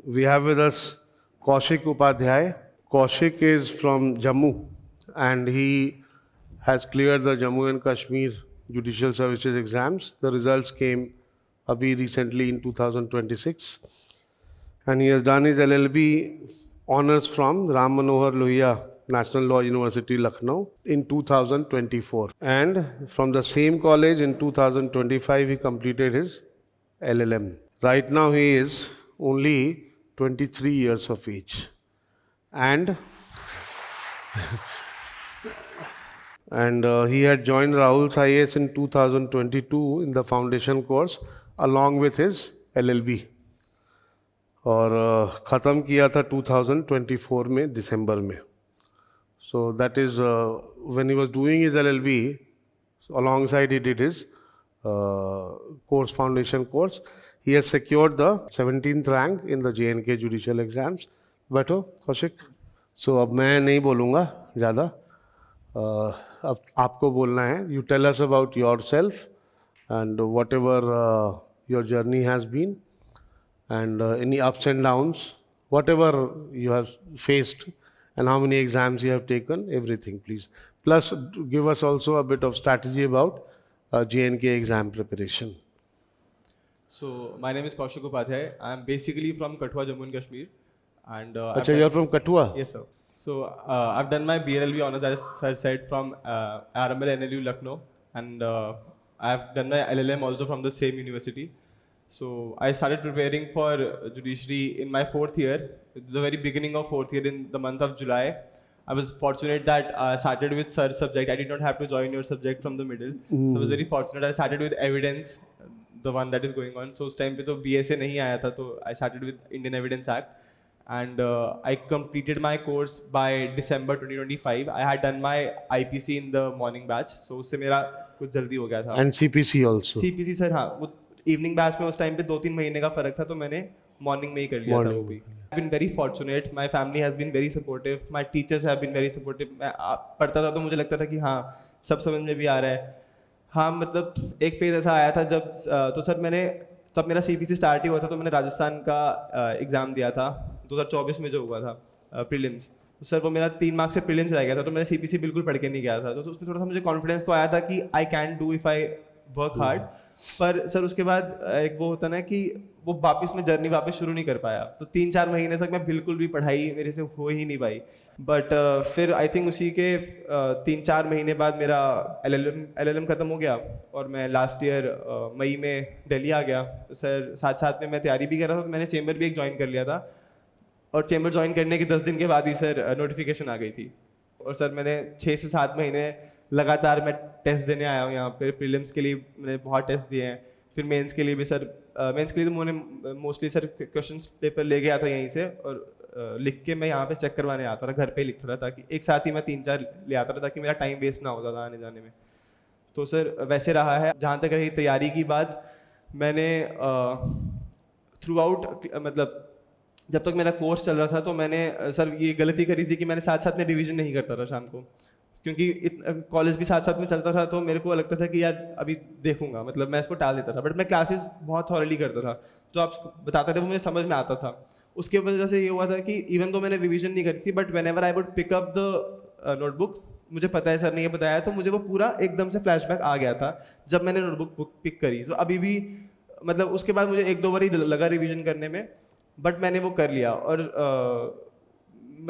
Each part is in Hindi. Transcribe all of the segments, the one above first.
We have with us Kaushik Upadhyay. Kaushik is from Jammu and he has cleared the Jammu and Kashmir Judicial Services exams. The results came abhi recently in 2026 and he has done his LLB honors from Ram Manohar Lohia National Law University, Lucknow in 2024. And from the same college in 2025, he completed his LLM. Right now, he is only 23 years of age. And he had joined Rahul's IAS in 2022 in the foundation course along with his LLB. और ख़त्म किया था 2024 में दिसंबर में. So that is when he was doing his LLB, so alongside he did his course, foundation course. He has secured the 17th rank in the JNK judicial exams. बैठो कौशिक. So अब मैं नहीं बोलूँगा ज़्यादा. अब आपको बोलना है. You tell us about yourself and whatever your journey has been and any ups and downs, whatever you have faced and how many exams you have taken, everything please. Plus give us also a bit of strategy about JNK exam preparation. So my name is Kaushik Upadhyay. I am basically from Kathua, Jammu and Kashmir. And Acha, you are from Kathua? Yes, sir. So I've done my BLLB honors, as sir said, from RML NLU Lucknow, and I've done my LLM also from the same university. So I started preparing for judiciary in my fourth year, the very beginning of fourth year in the month of July. I was fortunate that I started with sir subject. I did not have to join your subject from the middle. So I was very fortunate. I started with evidence, the one that is going on. So उस time पे तो BSA नहीं आया था, तो I started with Indian Evidence Act. And I completed my course by December 2025. I had done my IPC in the morning batch, so उससे मेरा कुछ जल्दी हो गया था. And CPC also? CPC sir हाँ, वो इवनिंग बैच में उस टाइम पे 2-3 महीने का फर्क था, तो मैंने मॉर्निंग में ही कर लिया था वो भी. I've been very fortunate. My family has been very supportive. My teachers have been very supportive. मैं पढ़ता था तो मुझे लगता था कि हाँ सब समझ में भी आ रहा है. हाँ मतलब एक फेज ऐसा आया था जब तो सर मैंने तब मेरा CPC स्टार्ट ही हुआ था, तो मैंने राजस्थान का एग्ज़ाम दिया था 2024 में जो हुआ था प्रीलिम्स. तो सर वो मेरा 3 मार्क्स से प्रीलिम्स रह गया था, तो मैंने CPC बिल्कुल पढ़ के नहीं गया था. तो उसमें थोड़ा सा मुझे कॉन्फिडेंस तो आया था कि I can do if I work hard. पर सर उसके बाद एक वो होता ना कि वो वापस में जर्नी वापस शुरू नहीं कर पाया. तो 3-4 महीने तक मैं बिल्कुल भी पढ़ाई मेरे से हो ही नहीं पाई. बट फिर आई थिंक उसी के 3-4 महीने बाद मेरा LLM ख़त्म हो गया और मैं लास्ट ईयर मई में दिल्ली आ गया. तो सर साथ साथ में मैं तैयारी भी कर रहा था, तो मैंने चेंबर भी एक ज्वाइन कर लिया था. और चेंबर ज्वाइन करने के 10 दिन के बाद ही सर नोटिफिकेशन आ गई थी. और सर मैंने 6 से 7 महीने लगातार मैं टेस्ट देने आया हूँ यहाँ पे. प्रीलिम्स के लिए मैंने बहुत टेस्ट दिए हैं, फिर मेंस के लिए भी. सर मेंस के लिए तो मैंने मोस्टली सर क्वेश्चन पेपर ले गया था यहीं से, और लिख के मैं यहाँ पे चेक करवाने आता था, घर पे लिखता था, ताकि एक साथ ही मैं 3-4 ले आता था ताकि मेरा टाइम वेस्ट ना होता था आने जाने में. तो सर वैसे रहा है. जहाँ तक रही तैयारी की बात, मैंने थ्रू आउट मतलब जब तक मेरा कोर्स चल रहा था तो मैंने सर ये गलती करी थी कि मैंने साथ साथ में रिवीजन नहीं करता था शाम को, क्योंकि कॉलेज भी साथ साथ में चलता था. तो मेरे को लगता था कि यार अभी देखूंगा, मतलब मैं इसको टाल देता था. बट मैं क्लासेस बहुत थॉरली करता था, जो आप बताते थे वो मुझे समझ में आता था. उसके वजह से ये हुआ था कि इवन तो मैंने रिवीजन नहीं करी थी, but whenever I would pick up the notebook, मुझे पता है सर ने ये बताया, तो मुझे वो पूरा एकदम से फ्लैशबैक आ गया था जब मैंने नोटबुक पिक करी. तो अभी भी मतलब उसके बाद मुझे 1-2 बार ही लगा रिवीजन करने में, बट मैंने वो कर लिया. और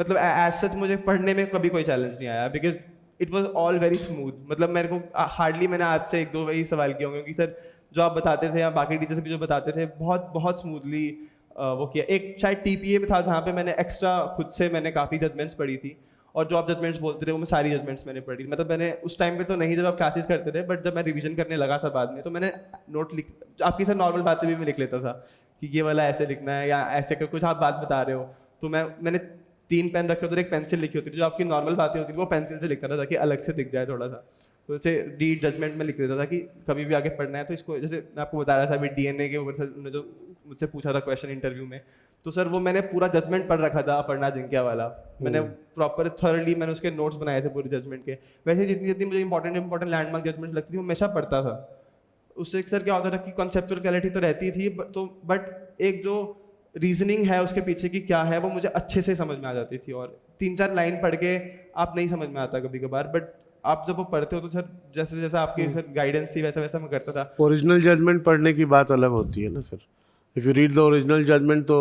मतलब एज सच मुझे पढ़ने में कभी कोई चैलेंज नहीं आया, because it was all very smooth. मतलब मेरे को हार्डली मैंने आपसे 1-2 वही सवाल किया होंगे कि सर जो आप बताते थे या बाकी टीचर्स भी जो बताते थे बहुत बहुत स्मूथली वो किया. एक शायद TPA में था जहाँ पे मैंने एक्स्ट्रा खुद से मैंने काफ़ी जजमेंट्स पढ़ी थी, और जो आप जजमेंट्स बोलते थे वो मैं सारी जजमेंट्स मैंने पढ़ी. मतलब मैंने उस टाइम पे तो नहीं जब आप क्लासेस करते थे, बट जब मैं रिवीजन करने लगा था बाद में, तो मैंने नोट लिख आपकी सर नॉर्मल बातें भी मैं लिख लेता था कि ये वाला ऐसे लिखना है, या ऐसे का कुछ आप बात बता रहे हो तो मैंने 3 पेन रखे होते थे, एक पेंसिल लिखी होती थी. जो आपकी नॉर्मल बातें होती थी वो पेंसिल से लिखता था ताकि अलग से दिख जाए थोड़ा सा. तो जैसे डी जजमेंट में लिख देता था कि कभी भी आगे पढ़ना है तो इसको, जैसे मैं आपको बता रहा था अभी DNA के ऊपर सर ने जो मुझसे पूछा था क्वेश्चन इंटरव्यू में, तो सर वो मैंने पूरा जजमेंट पढ़ रखा था अपर्णा जिंकिया वाला. मैंने प्रॉपर थॉरली मैंने उसके नोट्स बनाए थे पूरे जजमेंट के. वैसे जितनी जितनी मुझे इंपॉर्टेंट लैंडमार्क जजमेंट लगती थी वो हमेशा पढ़ता था. उससे सर क्या होता था कि कॉन्सेप्चुअल क्लैरिटी तो रहती थी, तो बट एक जो रीजनिंग है उसके पीछे की क्या है वो मुझे अच्छे से समझ में आ जाती थी, और 3-4 लाइन पढ़ के आप नहीं समझ में आता कभी कभार, बट आप जब वो पढ़ते हो तो सर जैसे जैसे आपकी सर गाइडेंस थी वैसा वैसा मैं करता था। ओरिजिनल जजमेंट पढ़ने की बात अलग होती है ना फिर। If you read the original judgment तो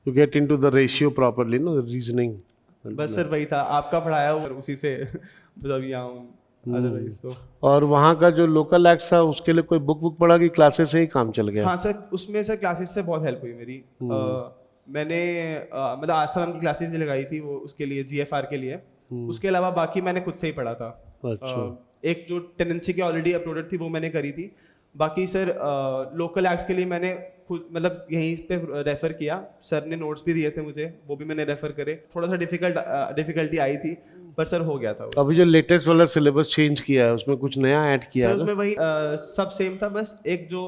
you get into the ratio properly, no reasoning. बस सर वही था, आपका पढ़ाया हुआ उसी से मतलब यहाँ हूँ, अदरवाइज तो। और वहाँ का जो लोकल एक्ट था उसके लिए कोई बुक पढ़ा कि क्लासेस से ही काम चल गया? हाँ सर, उसमें सर क्लासेस से बहुत हेल्प हुई मेरी। मैंने मतलब आस्था मैम की क्लासेस लगाई थी वो उसके लिए, GFR के लिए। उसके अलावा बाकी मैंने खुद से ही पढ़ा था। अच्छा। एक जो टेनेंसी की ऑलरेडी अपलोडेड थी वो मैंने करी थी। बाकी सर लोकल एक्ट के लिए मैंने खुद मतलब यहीं पे रेफर किया, सर ने नोट्स भी दिए थे मुझे, वो भी मैंने रेफर करे। थोड़ा सा डिफिकल्टी आई थी पर सर हो गया था वो। अभी जो लेटेस्ट वाला सिलेबस चेंज किया है उसमें कुछ नया ऐड किया सर है? उसमें वही सब सेम था, बस एक जो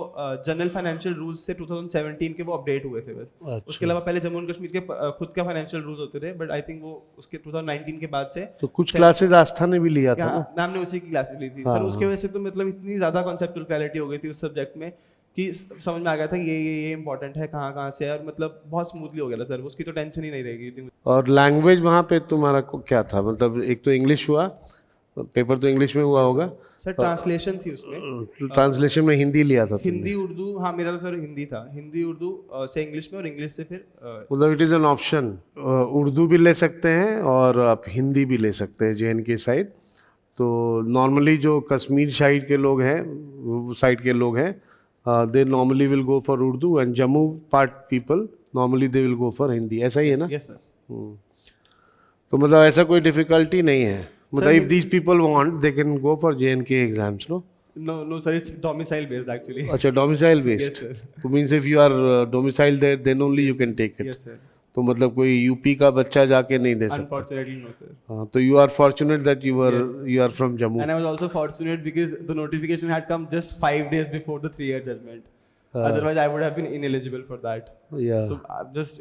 जनरल फाइनेंशियल रूल्स थे 2017 के वो अपडेट हुए थे बस। अच्छा। उसके अलावा पहले जम्मू एंड कश्मीर के खुद का फाइनेंशियल रूल्स होते थे, बट आई थिंक वो उसके 2019 के बाद से तो कुछ क्लासेस आस्था ने भी लिया था ना? मैम ने उसी की क्लासेस ली थी। हाँ, सर उसके वजह से तो मतलब इतनी ज्यादा कॉन्सेप्चुअल क्लैरिटी हो गई थी उस सब्जेक्ट में कि समझ में आ गया था ये इंपॉर्टेंट है, कहाँ कहाँ से है, और मतलब बहुत स्मूथली हो गया था सर, उसकी तो टेंशन ही नहीं रह गई थी। और लैंग्वेज वहाँ पे तुम्हारा क्या था? मतलब एक तो इंग्लिश हुआ, पेपर तो इंग्लिश में हुआ होगा। सर ट्रांसलेशन थी उसमें, ट्रांसलेशन में हिंदी लिया था तुमने? हिंदी उर्दू, हाँ मेरा तो सर हिंदी था, हिंदी उर्दू से इंग्लिश में, और इंग्लिश से फिर मतलब it is an option, Urdu भी ले सकते हैं और आप हिंदी भी ले सकते हैं JNK साइड। तो नॉर्मली जो कश्मीर साइड के लोग हैं, वो साइड के लोग हैं, they normally will go for Urdu, and Jammu part people normally they will go for Hindi. ऐसा ही है ना? Yes sir. तो मतलब ऐसा कोई डिफिकल्टी नहीं है, मतलब if these people want they can go for JNK exams, no? No sir, it's domicile based actually. अच्छा, डोमिसाइल बेस्ड। Yes, sir. तो means if you are domicile there then only you can take it. Yes sir. तो मतलब कोई यूपी का बच्चा जाके नहीं दे सकता? Unfortunately no sir. हाँ, तो you are fortunate that you are from Jammu. And I was also fortunate because the notification had come just 5 days before the 3-year judgment. Otherwise I would have been ineligible for that. Yeah. So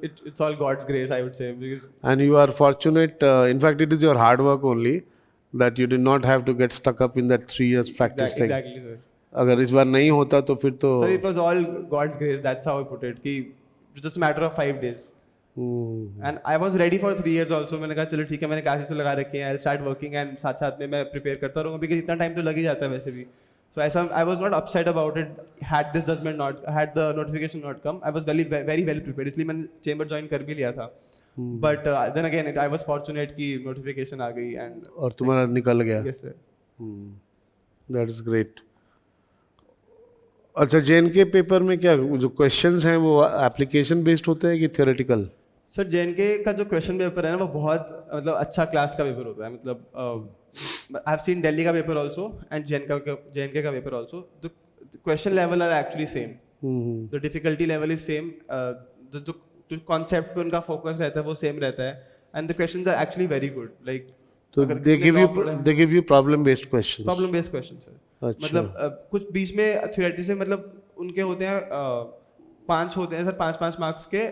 it's all God's grace I would say, because And you are fortunate, in fact it is your hard work only that you did not have to get stuck up in that 3 years practice thing. exactly sir. अगर इस बार नहीं होता तो फिर तो Sir, it was all God's grace, that's how I put it, कि just a matter of 5 days. And I was ready for 3 years also. मैंने कहा चलो ठीक है, मैंने क्लासेस लगा रखे हैं, I'll start working and साथ साथ में मैं प्रिपेयर करता रहूँगा, because इतना टाइम तो लग ही जाता है वैसे भी। So ऐसा I was not upset about it had this judgment not, had the notification not come. I was very well prepared, इसलिए मैंने चेंबर ज्वाइन कर भी लिया था। But then again I was fortunate कि notification आ गई and और तुम्हारा निकल गया। yes sir. That is great. अच्छा, JNK पेपर में क्या जो क्वेश्चंस हैं वो एप्लीकेशन बेस्ड होते हैं कि थियोरेटिकल? सर JNK का जो क्वेश्चन पेपर है ना वो बहुत मतलब अच्छा क्लास का पेपर होता है। मतलब आई हैव सीन दिल्ली का पेपर आल्सो एंड JNK का paper also. The question level are actually same, the difficulty level is same, जो कॉन्सेप्ट पे उनका फोकस रहता है वो सेम रहता है, and the questions are actually very good. Like तो they give you problem based questions? Problem based question sir. मतलब कुछ बीच में थ्योरेटी से मतलब उनके होते हैं 5 होते हैं सर, 5 मार्क्स के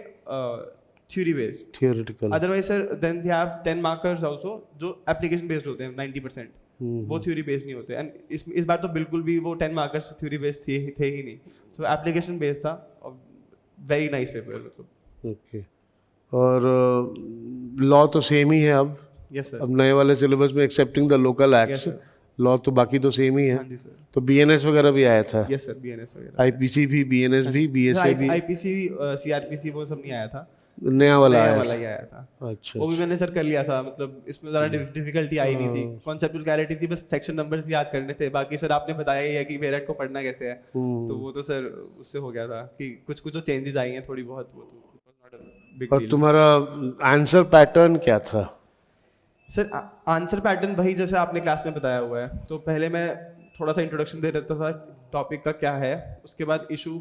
theory based, theoretical. Otherwise sir then they have 10 markers also जो एप्लीकेशन बेस्ड होते हैं 90%, वो थ्योरी बेस्ड नहीं होते। एंड इस बार तो बिल्कुल भी वो 10 मार्कर्स थ्योरी बेस्ड थे ही नहीं, तो एप्लीकेशन बेस्ड था और वेरी नाइस पेपर मतलब। ओके। और लॉ तो सेम ही है अब? Yes sir. अब नए वाले सिलेबस में accepting the local acts, law तो बाकी तो सेम ही है। हाँ जी सर। तो BNS वगैरह भी आया था? यस सर, BNS वगैरह, IPC भी, BNS भी, BSA भी? IPC CRPC वो सब नहीं आया था, नया वाला ही आया था। अच्छा, वो भी मैंने सर कर लिया था, मतलब इसमें ज़्यादा डिफिकल्टी आई नहीं थी, कॉन्सेप्चुअल क्लैरिटी थी, बस सेक्शन नंबर्स याद करने थे। बाकी सर आपने बताया ही है कि वेरेट को पढ़ना कैसे है, तो वो तो सर उससे हो गया था कि कुछ जो चेंजेस आई हैं थोड़ी बहुत, वो तो बिग और डील। तुम्हारा आंसर पैटर्न क्या था? सर आंसर पैटर्न वही जैसे आपने क्लास में बताया हुआ है। तो पहले मैं थोड़ा सा इंट्रोडक्शन दे देता था टॉपिक का क्या है, उसके बाद इशू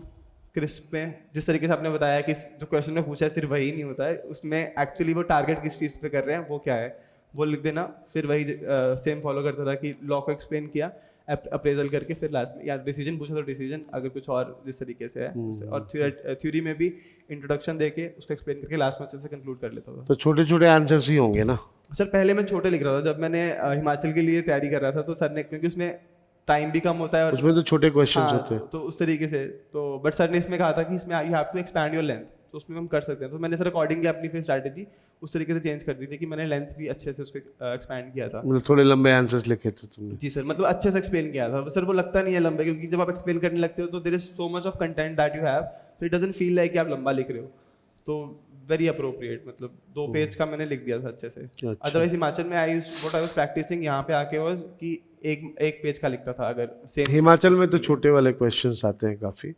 क्रिस्प में जिस तरीके से आपने बताया कि जो क्वेश्चन में पूछा है सिर्फ वही नहीं होता है, उसमें एक्चुअली वो टारगेट किस चीज़ पे कर रहे हैं वो क्या है वो लिख देना। फिर वही सेम फॉलो करता था कि लॉ को एक्सप्लेन किया, अप्रेजल करके फिर लास्ट में या डिसीजन पूछा तो डिसीजन, अगर कुछ और जिस तरीके से है और थ्योरी में भी इंट्रोडक्शन देके उसको एक्सप्लेन करके लास्ट में अच्छे से कंक्लूड कर लेता था। तो छोटे छोटे आंसर्स ही होंगे ना? सर पहले मैं छोटे लिख रहा था, जब मैंने हिमाचल के लिए तैयारी कर रहा था तो सर ने, क्योंकि उसमें टाइम भी कम होता है और उसमें तो छोटे क्वेश्चंस हाँ, होते हैं, तो उस तरीके से तो बट सर ने इसमें कहा था कि इसमें you have to expand your length, तो उसमें हम कर सकते हैं। तो मैंने सर अकॉर्डिंगली अपनी फिर स्ट्रैटेजी उस तरीके से चेंज कर दी थी कि मैंने लेंथ भी अच्छे से उसको एक्सपैंड किया था। मतलब थोड़े लंबे आंसर्स लिखे थे तुमने। जी सर, मतलब अच्छे से एक्सप्लेन किया था सर। वो लगता नहीं है लंबे, क्योंकि जब आप एक्सप्लेन करने लगते हो तो there is so much of content that you have, so it doesn't feel like कि आप लंबा लिख रहे हो। तो वेरी अप्रोप्रिएट, मतलब 2 पेज का मैंने लिख दिया था अच्छे से। अच्छा। अदरवाइज हिमाचल में व्हाट आई वाज प्रैक्टिसिंग यहाँ पे आके वाज कि एक पेज का लिखता था अगर सेम। हिमाचल में तो छोटे वाले क्वेश्चंस आते हैं काफ़ी।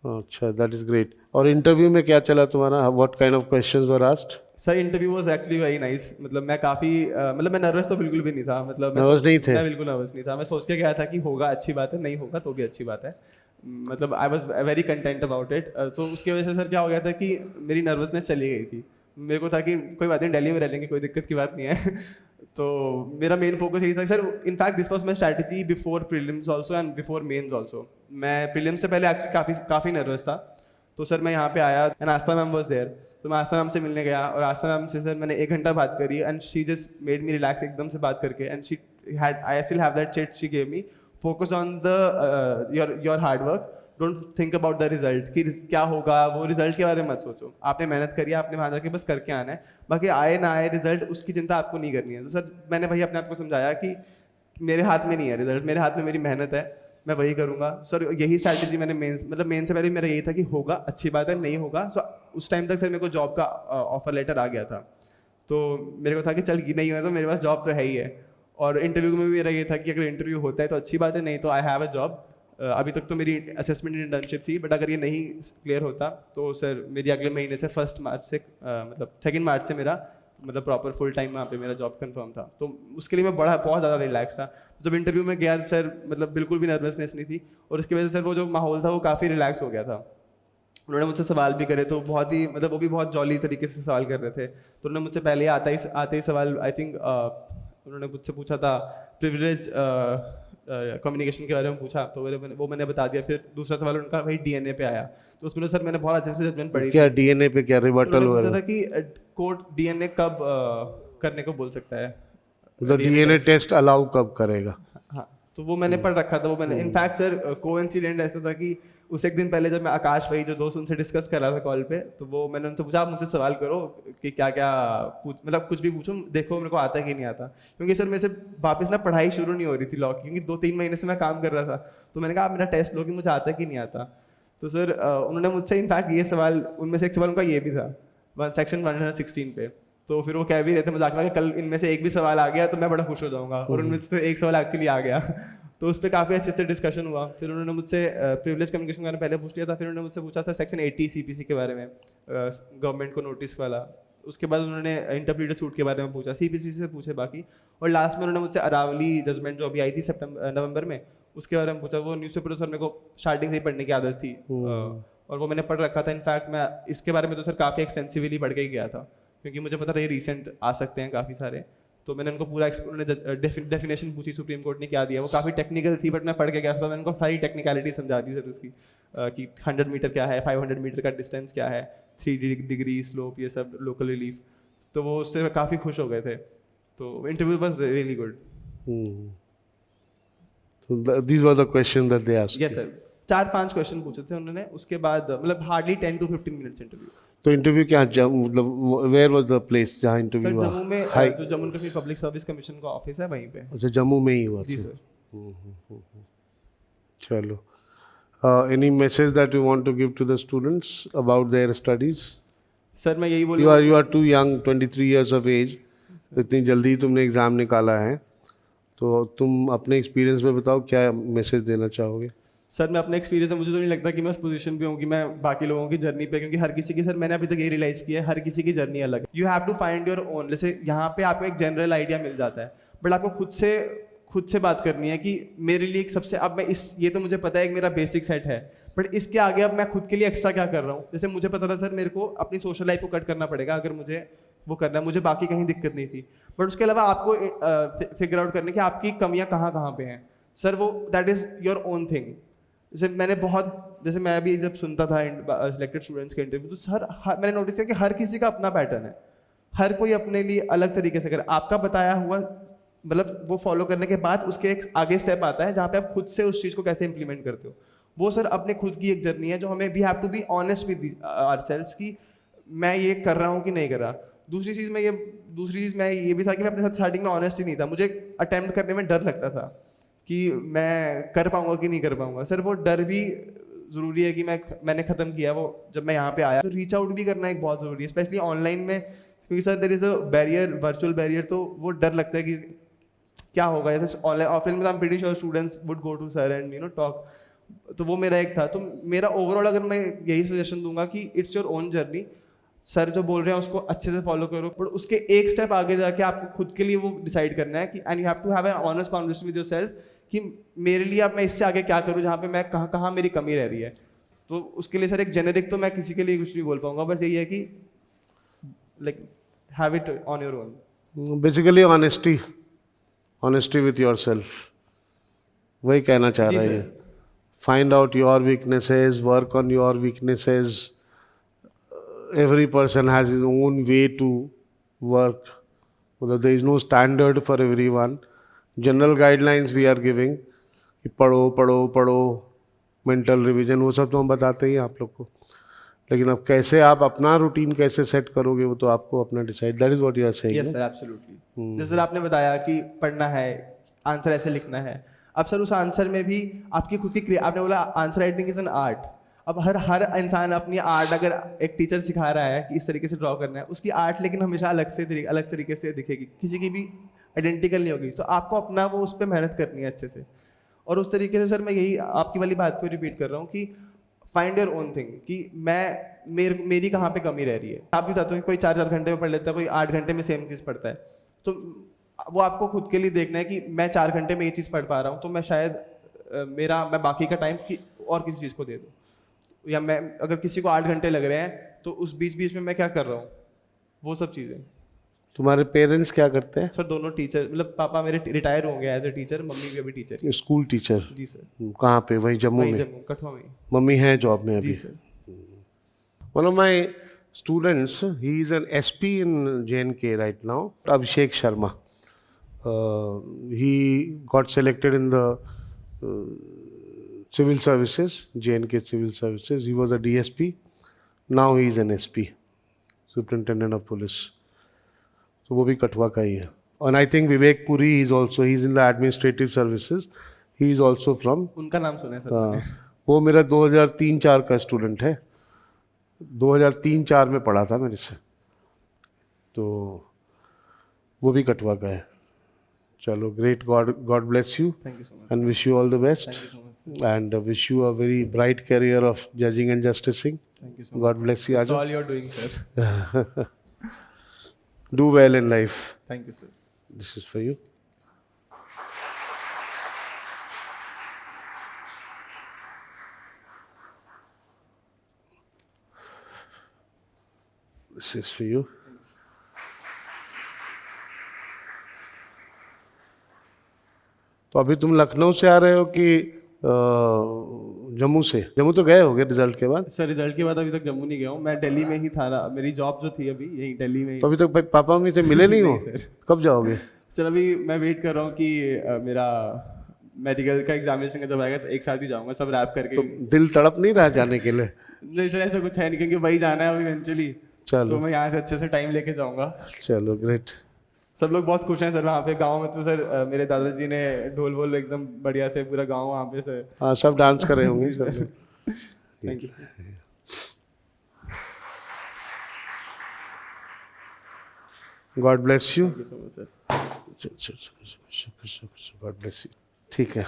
अच्छा, दैट इज़ ग्रेट। और इंटरव्यू में क्या चला तुम्हारा? What kind of questions were asked? Sir interview was actually very nice. मतलब मैं काफ़ी मतलब मैं नर्वस तो बिल्कुल भी नहीं था। मतलब Nervous नहीं थे? मैं बिल्कुल नर्वस नहीं था। मैं सोच के गया था कि होगा अच्छी बात है, नहीं होगा तो भी अच्छी बात है। मतलब I was very content about it. तो उसकी वजह से सर क्या हो गया था कि मेरी नर्वसनेस चली गई थी। मेरे को था कि कोई बात नहीं, दिल्ली में रह लेंगे, कोई दिक्कत की बात नहीं है। तो मेरा मेन फोकस यही था sir. In fact this was my strategy before prelims also and before mains also. मैं प्रीलिम्स से पहले एक्चुअली काफ़ी नर्वस था। तो सर मैं यहाँ पे आया and Aastha ma'am was there. तो मैं आस्था मैम से मिलने गया और आस्था मैम से सर मैंने 1 घंटा बात करी and she just made me relax एकदम से बात करके। And she had, I still have that chit she gave me, focus on the your hard work, don't think about the result कि क्या होगा, वो रिजल्ट के बारे में मत सोचो। आपने मेहनत करी है, आपने वहाँ जाके बस करके आना है, बाकी आए ना आए रिजल्ट उसकी चिंता आपको नहीं करनी है। तो सर मैंने वही अपने आप को समझाया कि मेरे हाथ में नहीं है रिजल्ट, मेरे हाथ में मेरी मेहनत है, मैं वही करूँगा। सर यही स्ट्रैटेजी मैंने मेन से पहले मेरा यही था कि होगा अच्छी बात है, नहीं होगा सो उस टाइम तक सर मेरे को जॉब का ऑफर लेटर आ गया था। तो मेरे को था कि चल नहीं हुआ तो मेरे पास जॉब तो है ही है। और इंटरव्यू में भी मेरा ये था कि अगर इंटरव्यू होता है तो अच्छी बात है, नहीं तो आई हैव अ जॉब। अभी तक तो मेरी असेसमेंट इंटर्नशिप थी, बट अगर ये नहीं क्लियर होता तो सर मेरी अगले महीने से 1 मार्च से मतलब 2 मार्च से मेरा मतलब प्रॉपर फुल टाइम वहाँ पे मेरा जॉब कंफर्म था। तो उसके लिए मैं बहुत ज़्यादा रिलैक्स था। जब इंटरव्यू में गया सर मतलब बिल्कुल भी नर्वसनेस नहीं थी और उसकी वजह से सर वो जो माहौल था वो काफ़ी रिलैक्स हो गया था। उन्होंने मुझसे सवाल भी करे तो बहुत ही मतलब वो भी बहुत जॉली तरीके से सवाल कर रहे थे। तो उन्होंने मुझसे पहले आते ही सवाल आई थिंक उन्होंने मुझसे पूछा था प्रिविलेज कम्युनिकेशन के बारे में पूछा, तो वो मैंने बता दिया। फिर दूसरा सवाल उनका वही डीएनए पे आया, तो उसमें सर मैंने बहुत अच्छे से जजमेंट पढ़ी क्या थी। डीएनए पे क्या रिबटल उन्होंने पूछा वगैरह? था कि कोर्ट डीएनए कब करने को बोल सकता है, मतलब डीएनए टेस्ट अलाउ कब करेगा? हाँ। तो वो मैंने पढ़ रखा था। वो मैंने इनफैक्ट सर कोइंसिडेंट ऐसा था कि उस एक दिन पहले जब मैं आकाश वही जो दोस्त उनसे डिस्कस कर रहा था कॉल पे, तो वो मैंने उनसे पूछा आप मुझसे सवाल करो कि क्या क्या मतलब कुछ भी पूछो, देखो मेरे को आता है कि नहीं आता। क्योंकि सर मेरे से वापस ना पढ़ाई शुरू नहीं हो रही थी लॉ की, क्योंकि 2-3 महीने से मैं काम कर रहा था। तो मैंने कहा आप मेरा टेस्ट लो कि मुझे आता है कि नहीं आता। तो सर उन्होंने मुझसे इनफैक्ट ये सवाल, उनमें से एक सवाल उनका ये भी था सेक्शन 116 पे। तो फिर वो कह भी रहे थे मजाक में कि कल इनमें से एक भी सवाल आ गया तो मैं बड़ा खुश हो जाऊंगा, और उनमें से एक सवाल एक्चुअली आ गया। तो उस पर काफ़ी अच्छे से डिस्कशन हुआ। फिर उन्होंने मुझसे प्रिविलेज कम्युनिकेशन के बारे में पहले पूछ लिया था। फिर उन्होंने मुझसे पूछा था सेक्शन 80 सीपीसी के बारे में, गवर्नमेंट को नोटिस वाला। उसके बाद उन्होंने इंटरप्रीटर सूट के बारे में पूछा, सीपीसी से पूछे बाकी। और लास्ट में उन्होंने मुझसे अरावली जजमेंट जो अभी आई थी नवंबर में, उसके बारे में पूछा। वो न्यूज़पेपर सर मेरे को स्टार्टिंग से ही पढ़ने की आदत थी और वो मैंने पढ़ रखा था। इनफैक्ट मैं इसके बारे में तो सर काफ़ी एक्सटेंसिवली पढ़ के ही गया था, क्योंकि मुझे पता था ये रिसेंट आ सकते हैं काफ़ी सारे। तो मैंने उनको पूरा डेफिनेशन पूछी सुप्रीम कोर्ट ने क्या दिया, वो काफ़ी टेक्निकल थी बट मैं पढ़ के गया था। मैंने उनको सारी टेक्निकलिटी समझा दी सर उसकी कि 100 मीटर क्या है, 500 मीटर का डिस्टेंस क्या है, 3 डिग्री स्लोप, ये सब लोकल रिलीफ। तो वो उससे काफ़ी खुश हो गए थे। तो interview was really good. So these were the questions that they asked. Yes sir, 4-5 question पूछे थे उन्होंने। उसके बाद मतलब हार्डली 10 to 15 मिनट्स इंटरव्यू। तो इंटरव्यू क्या मतलब वेयर वाज द प्लेस जहाँ सर इंटरव्यू हुआ? जम्मू में जो Jammu Kashmir public service commission का ऑफिस है वहीं पे। अच्छा, जम्मू में ही हुआ जी था। सर। चलो, any message that you want to give to the students about their studies? Sir मैं यही बोलूँगा, You are too young, 23 years of age. तो इतनी जल्दी तुमने एग्ज़ाम निकाला है, तो तुम अपने एक्सपीरियंस में बताओ क्या मैसेज देना चाहोगे? सर मैं अपने एक्सपीरियंस से मुझे तो नहीं लगता कि मैं उस पोजीशन पे हूँ कि मैं बाकी लोगों की जर्नी पे, क्योंकि हर किसी की, सर मैंने अभी तक ये रियलाइज़ किया है, हर किसी की जर्नी अलग है। You have to find your own. जैसे यहाँ पे आपको एक जनरल आइडिया मिल जाता है, बट आपको खुद से बात करनी है कि मेरे लिए एक सबसे, अब मैं ये तो मुझे पता है कि मेरा बेसिक सेट है, बट इसके आगे अब मैं खुद के लिए एक्स्ट्रा क्या कर रहा हूँ। जैसे मुझे पता था सर मेरे को अपनी सोशल लाइफ को कट करना पड़ेगा अगर मुझे वो करना है, मुझे बाकी कहीं दिक्कत नहीं थी, बट उसके अलावा आपको फिगर आउट करने की आपकी कमियाँ कहाँ पे हैं सर, वो that is your own thing. जैसे मैं भी जब सुनता था सिलेक्टेड स्टूडेंट्स के इंटरव्यू, तो सर मैंने नोटिस किया कि हर किसी का अपना पैटर्न है, हर कोई अपने लिए अलग तरीके से करे। आपका बताया हुआ मतलब वो फॉलो करने के बाद उसके एक आगे स्टेप आता है जहाँ पे आप खुद से उस चीज़ को कैसे इंप्लीमेंट करते हो। वो सर अपने खुद की एक जर्नी है जो हमें we have to be honest with ourselves कि मैं ये कर रहा हूँ कि नहीं कर रहा। दूसरी चीज़ मैं ये भी था कि मैं अपने साथ स्टार्टिंग में ऑनेस्ट ही नहीं था। मुझे अटेम्प्ट करने में डर लगता था कि मैं कर पाऊंगा कि नहीं कर पाऊंगा। सर वो डर भी ज़रूरी है कि मैंने ख़त्म किया वो जब मैं यहाँ पे आया। तो रीच आउट भी करना एक बहुत ज़रूरी है, स्पेशली ऑनलाइन में, क्योंकि sir there is a barrier, virtual barrier. तो वो डर लगता है कि क्या होगा। जैसे ऑनलाइन ऑफलाइन में I am pretty sure students would go to sir and talk. तो वो मेरा एक था। तो मेरा ओवरऑल अगर मैं यही सजेशन दूंगा कि it's your own journey. Sir जो बोल रहे हैं उसको अच्छे से फॉलो करो, पर उसके एक स्टेप आगे जाके आपको खुद के लिए वो डिसाइड करना है कि and you have to have an honest conversation with yourself कि मेरे लिए अब मैं इससे आगे क्या करूं, जहाँ पे मैं कहाँ मेरी कमी रह रही है। तो उसके लिए सर एक जेनेरिक तो मैं किसी के लिए कुछ नहीं बोल पाऊंगा, बस यही है कि like have it on your own. Basically honesty with your self, वही कहना चाह जी रहा सर। है। Find out your weaknesses, work on your weaknesses. Every person has his own way to work. मतलब there is no standard for everyone. General guidelines we are giving कि पढ़ो पढ़ो पढ़ो, मेंटल रिवीजन, वो सब तो हम बताते ही हैं आप लोग को। लेकिन अब कैसे आप अपना रूटीन कैसे सेट करोगे वो तो आपको अपना decide, that is what you are saying. Yes sir, absolutely. जैसे आपने बताया कि पढ़ना है, आंसर ऐसे लिखना है। अब सर उस आंसर में भी आपकी खुद की आपने बोला answer writing is an art. अब हर इंसान अपनी आर्ट, अगर एक टीचर सिखा रहा है कि इस तरीके से ड्रॉ करना है, उसकी आर्ट लेकिन हमेशा अलग तरीके से दिखेगी, किसी की भी आइडेंटिकल नहीं होगी। तो आपको अपना वो उस पर मेहनत करनी है अच्छे से। और उस तरीके से सर मैं यही आपकी वाली बात को रिपीट कर रहा हूँ कि फाइंड योर ओन थिंग कि मेरी कहाँ पे कमी रह रही है। आप भी बताते हो कि कोई 4 घंटे में पढ़ लेता है, कोई 8 घंटे में सेम चीज़ पढ़ता है। तो वो आपको खुद के लिए देखना है कि मैं 4 घंटे में ये चीज़ पढ़ पा रहा हूँ, तो मैं शायद मैं बाकी का टाइम और किसी चीज़ को दे दूँ। या मैं अगर किसी को 8 घंटे लग रहे हैं तो उस बीच में मैं क्या कर रहा हूँ, वो सब चीज़ें। तुम्हारे पेरेंट्स क्या करते हैं? सर दोनों टीचर, मतलब पापा मेरे रिटायर हो गए एज ए टीचर, मम्मी भी अभी टीचर। School teacher? जी सर। कहाँ पे? वहीं जम्मू वहीं में? जम्मू कठुआ में। मम्मी है जॉब में जी अभी? Sir. One of my students, he is an SP in JNK right now, Abhishek Sharma. He got selected in the civil services, JNK civil services. He was a DSP. Now he is an SP, Superintendent of Police. So वो भी कठुआ का ही है। And I think Vivek Puri is also, he is in the administrative services. He is also from, उनका नाम सुना है सर मैंने। वो मेरा 2003-04 का स्टूडेंट है। 2003-04 में पढ़ा था मेरे से, तो वो भी कठुआ का है। चलो, great, God bless you thank you so much. And wish you all the best thank you so much. And wish you a very bright career of judging and justicing. Thank you so much. God bless you. It's all you're doing, sir. Do well in life. Thank you, sir. This is for you. This is for you. तो अभी तुम लखनऊ से आ रहे हो कि जम्मू से? जम्मू तो गए होगे रिजल्ट के बाद? सर रिजल्ट के बाद अभी तक जम्मू नहीं गया हूँ, मैं दिल्ली में ही था ना, मेरी जॉब जो थी अभी यही दिल्ली में ही। तो अभी तक भाई पापा मम्मी से मिले नहीं हो? नहीं सर। कब जाओगे? सर अभी मैं वेट कर रहा हूँ कि मेरा मेडिकल का एग्जामिनेशन का जब आएगा तो एक साथ ही जाऊँगा सब रैप करके। तो दिल तड़प नहीं रहा जाने के लिए? नहीं सर ऐसा कुछ है नहीं, क्योंकि वही जाना है अभी इवेंचुअली। चलो। तो मैं यहाँ से अच्छे से टाइम लेके जाऊँगा। चलो, ग्रेट। सब लोग बहुत खुश हैं सर वहाँ पे। गांव में तो सर मेरे दादाजी ने ढोल वोल एकदम बढ़िया से, पूरा गांव वहाँ पे सर। हाँ, सब डांस कर रहे होंगे सब लोग। Thank you. God bless you. Thank you so much sir. God bless you. ठीक है।